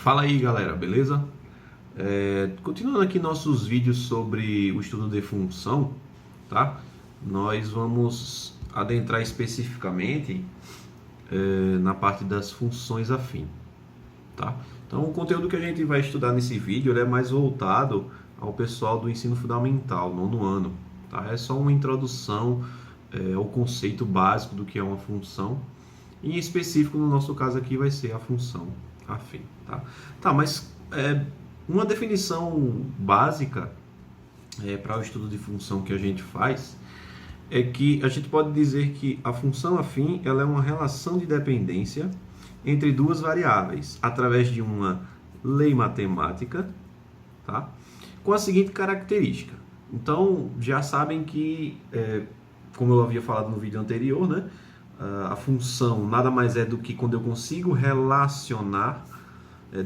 Fala aí galera, beleza? Continuando aqui nossos vídeos sobre o estudo de função, tá? Nós vamos adentrar especificamente na parte das funções afim, tá? Então o conteúdo que a gente vai estudar nesse vídeo ele é mais voltado ao pessoal do ensino fundamental, nono ano, tá? É só uma introdução ao conceito básico do que é uma função. Em específico, no nosso caso aqui, vai ser a função afim, tá? Tá, mas uma definição básica para o estudo de função que a gente faz é que a gente pode dizer que a função afim ela é uma relação de dependência entre duas variáveis através de uma lei matemática, tá? Com a seguinte característica. Então, já sabem que, como eu havia falado no vídeo anterior, né? A função nada mais é do que quando eu consigo relacionar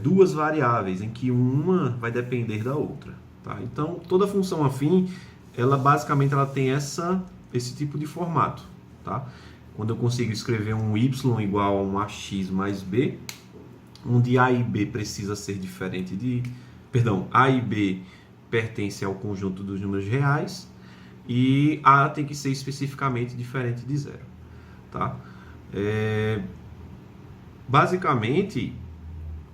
duas variáveis em que uma vai depender da outra, tá? Então, toda função afim, ela basicamente tem esse tipo de formato, tá? Quando eu consigo escrever um y igual a um ax mais b, onde a e b precisa ser diferente de... Perdão, a e b pertence ao conjunto dos números reais e a tem que ser especificamente diferente de zero. Tá? Basicamente,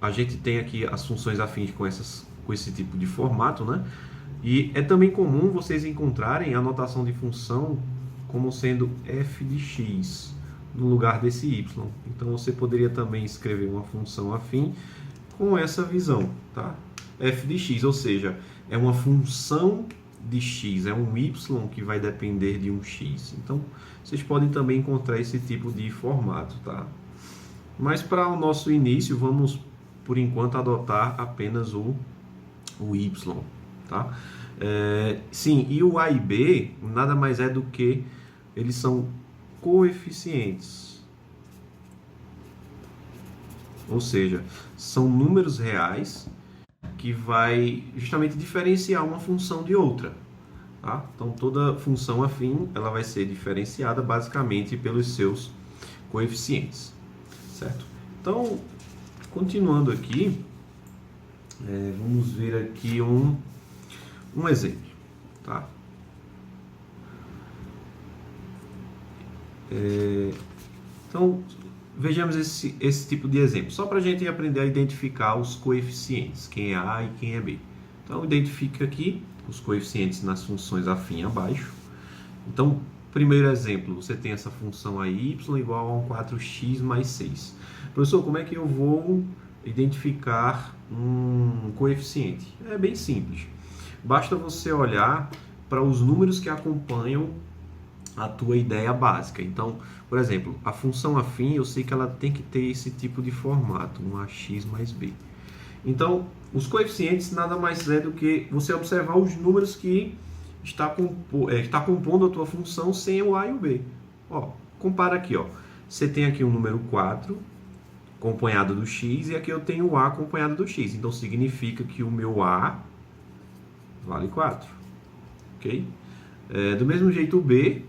a gente tem aqui as funções afins com esse tipo de formato, né? E é também comum vocês encontrarem a notação de função como sendo f de x no lugar desse y. Então, você poderia também escrever uma função afim com essa visão, tá? F de x, ou seja, é uma função de x, é um y que vai depender de um x. Então, vocês podem também encontrar esse tipo de formato, tá? Mas para o nosso início, vamos, por enquanto, adotar apenas o y, tá? Sim, e o a e b nada mais é do que eles são coeficientes. Ou seja, são números reais que vai justamente diferenciar uma função de outra, tá? Então, toda função afim ela vai ser diferenciada basicamente pelos seus coeficientes, certo? Então, continuando aqui, vamos ver aqui um exemplo, tá? Então, vejamos esse tipo de exemplo, só para a gente aprender a identificar os coeficientes, quem é A e quem é B. Então, identifica aqui os coeficientes nas funções afim abaixo. Então, primeiro exemplo, você tem essa função aí, y igual a um 4x mais 6. Professor, como é que eu vou identificar um coeficiente? É bem simples. Basta você olhar para os números que acompanham a tua ideia básica. Então, por exemplo, a função afim, eu sei que ela tem que ter esse tipo de formato, um ax mais b. Então, os coeficientes nada mais é do que você observar os números que está compondo a tua função sem o a e o b. Ó, compara aqui, ó. Você tem aqui o número 4 acompanhado do x e aqui eu tenho o a acompanhado do x. Então, significa que o meu a vale 4. Ok? Do mesmo jeito o b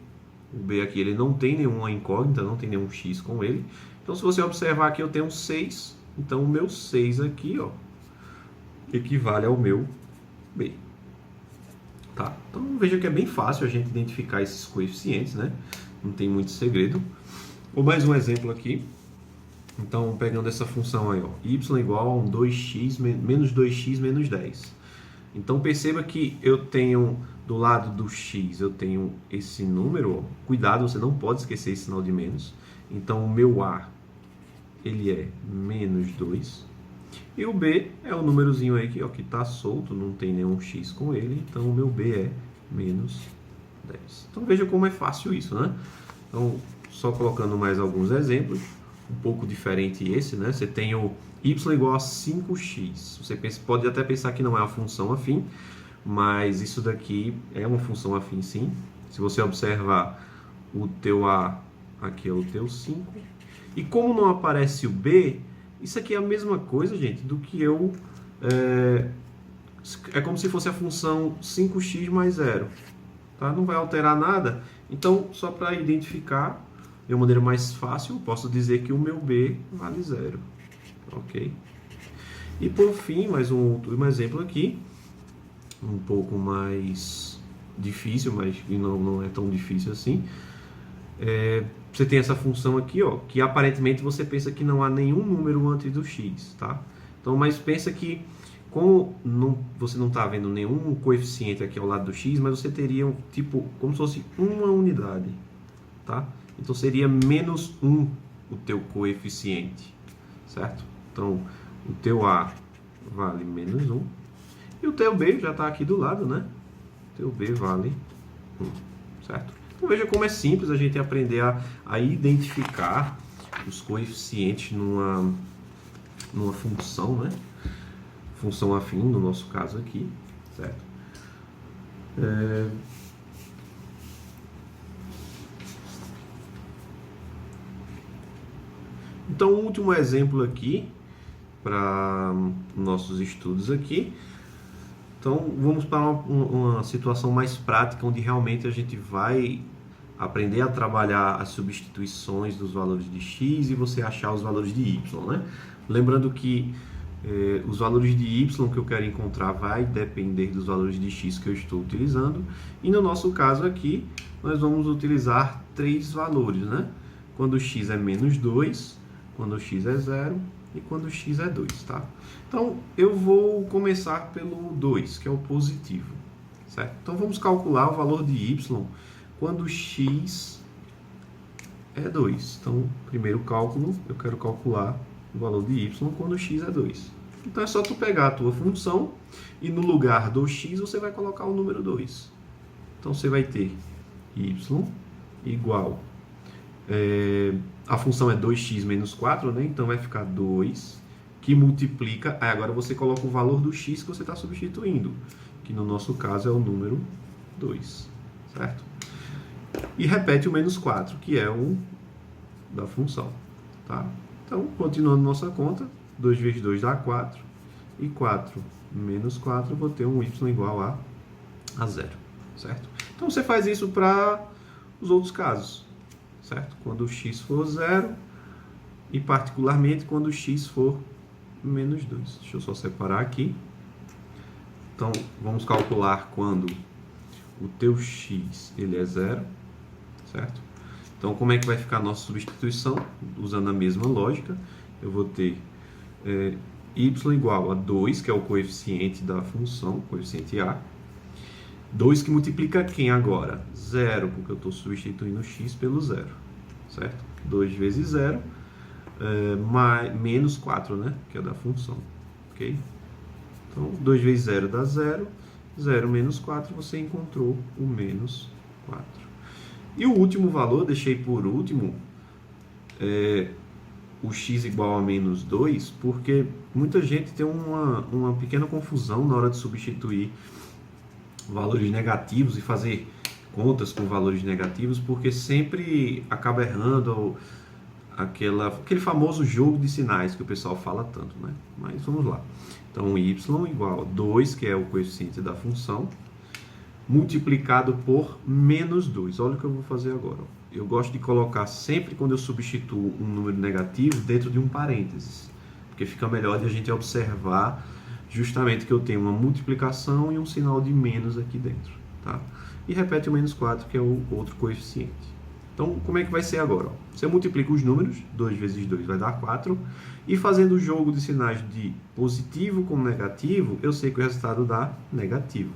aqui ele não tem nenhuma incógnita, não tem nenhum x com ele. Então, se você observar aqui, eu tenho 6. Então, o meu 6 aqui, ó, equivale ao meu b. Tá? Então, veja que é bem fácil a gente identificar esses coeficientes, né? Não tem muito segredo. Ou mais um exemplo aqui. Então, pegando essa função aí, ó, y igual a um 2x menos 2x menos 10. Então, perceba que eu tenho, do lado do x, eu tenho esse número. Ó. Cuidado, você não pode esquecer esse sinal de menos. Então, o meu a, ele é menos 2. E o b é o númerozinho aí que está solto, não tem nenhum x com ele. Então, o meu b é menos 10. Então, veja como é fácil isso, né? Então, só colocando mais alguns exemplos. Um pouco diferente esse, né? Você tem o y igual a 5x. Você pode até pensar que não é uma função afim, mas isso daqui é uma função afim sim. Se você observar o teu a, aqui é o teu 5. E como não aparece o b, isso aqui é a mesma coisa, gente, do que eu... É como se fosse a função 5x mais 0. Tá? Não vai alterar nada. Então, só para identificar de uma maneira mais fácil, posso dizer que o meu b vale 0. Ok? E por fim, mais um exemplo aqui, um pouco mais difícil, mas não é tão difícil assim. Você tem essa função aqui, ó, que aparentemente você pensa que não há nenhum número antes do x, tá? Então, mas pensa que como você não está vendo nenhum coeficiente aqui ao lado do x, mas você teria tipo como se fosse uma unidade, tá? Então seria menos 1 o teu coeficiente, certo? Então o teu a vale menos 1 e o teu b já está aqui do lado, né? O teu b vale 1, certo? Então veja como é simples a gente aprender a identificar os coeficientes numa função, né? Função afim, no nosso caso aqui, certo? Então, o último exemplo aqui, para nossos estudos aqui. Então, vamos para uma situação mais prática, onde realmente a gente vai aprender a trabalhar as substituições dos valores de x e você achar os valores de y, né? Lembrando que os valores de y que eu quero encontrar vai depender dos valores de x que eu estou utilizando. E no nosso caso aqui, nós vamos utilizar 3 valores, né? Quando x é menos 2, quando x é 0 e quando x é 2, tá? Então, eu vou começar pelo 2, que é o positivo, certo? Então, vamos calcular o valor de y quando x é 2. Então, primeiro cálculo, eu quero calcular o valor de y quando x é 2. Então, é só tu pegar a tua função e no lugar do x você vai colocar o número 2. Então, você vai ter y igual... a função é 2x menos 4, né? Então, vai ficar 2, que multiplica... Aí, agora você coloca o valor do x que você está substituindo, que no nosso caso é o número 2, certo? E repete o menos 4, que é o da função, tá? Então, continuando nossa conta, 2 vezes 2 dá 4, e 4 menos 4, eu vou ter um y igual a 0, certo? Então, você faz isso para os outros casos, certo? Quando o x for 0, e particularmente quando o x for menos 2. Deixa eu só separar aqui. Então, vamos calcular quando o teu x ele é 0, certo? Então, como é que vai ficar a nossa substituição? Usando a mesma lógica, eu vou ter y igual a 2, que é o coeficiente da função, coeficiente a. 2 que multiplica quem agora? 0, porque eu estou substituindo x pelo 0, certo? 2 vezes 0, menos 4, né? Que é da função, ok? Então, 2 vezes 0 dá 0, 0 menos 4, você encontrou o menos 4. E o último valor, deixei por último, o x igual a menos 2, porque muita gente tem uma pequena confusão na hora de substituir valores negativos e fazer contas com valores negativos, porque sempre acaba errando aquele famoso jogo de sinais que o pessoal fala tanto, né? Mas vamos lá. Então, y igual a 2, que é o coeficiente da função, multiplicado por menos 2. Olha o que eu vou fazer agora. Eu gosto de colocar sempre, quando eu substituo um número negativo, dentro de um parênteses, porque fica melhor de a gente observar justamente que eu tenho uma multiplicação e um sinal de menos aqui dentro, tá? E repete o menos 4, que é o outro coeficiente. Então, como é que vai ser agora? Você multiplica os números, 2 vezes 2 vai dar 4, e fazendo o jogo de sinais de positivo com negativo, eu sei que o resultado dá negativo.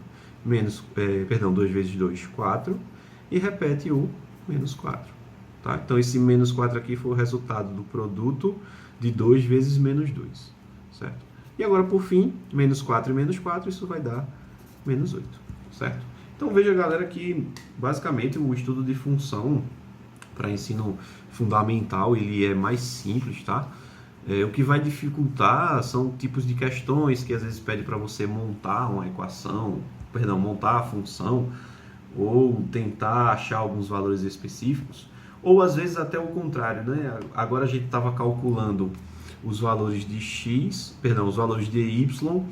2 vezes 2, 4, e repete o menos 4. Tá? Então, esse menos 4 aqui foi o resultado do produto de 2 vezes menos 2, certo? E agora, por fim, menos 4 e menos 4, isso vai dar menos 8, certo? Então, veja, galera, que basicamente o estudo de função para ensino fundamental, ele é mais simples, tá? O que vai dificultar são tipos de questões que às vezes pede para você montar uma equação, montar a função, ou tentar achar alguns valores específicos, ou às vezes até o contrário, né? Agora a gente estava calculando os valores de x, os valores de y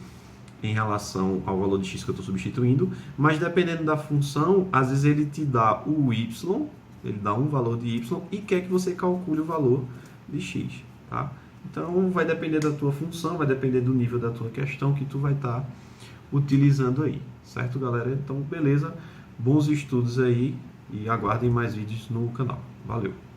em relação ao valor de x que eu estou substituindo, mas dependendo da função, às vezes ele te dá o y, ele dá um valor de y e quer que você calcule o valor de x, tá? Então vai depender da tua função, vai depender do nível da tua questão que tu vai estar utilizando aí, certo, galera? Então, beleza, bons estudos aí e aguardem mais vídeos no canal. Valeu!